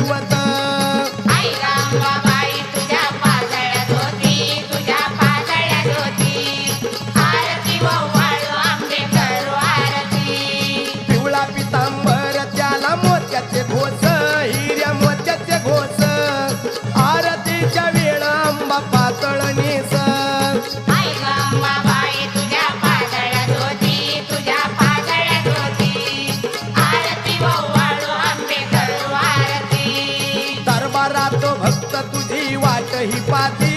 दैवत आई रंबाबाई तुझ्या पाजळ्यात होती, तुझ्या पाजळ्यात होती. आरती ओवाळू आंबे करू आरती. पिवळा पितांबर त्याला मोत्याचे घोस, हिऱ्या मोत्याचे घोस, आरतीच्या वेळा आंबा पातळ नेस. आई रंबाबाई तुझ्या पाजळ्यात होती, तुझ्या पाजळ्यात होती. आरती ओवाळू आंबे करू आरती. दरबारात भक्त तुझी वाट ही पाती,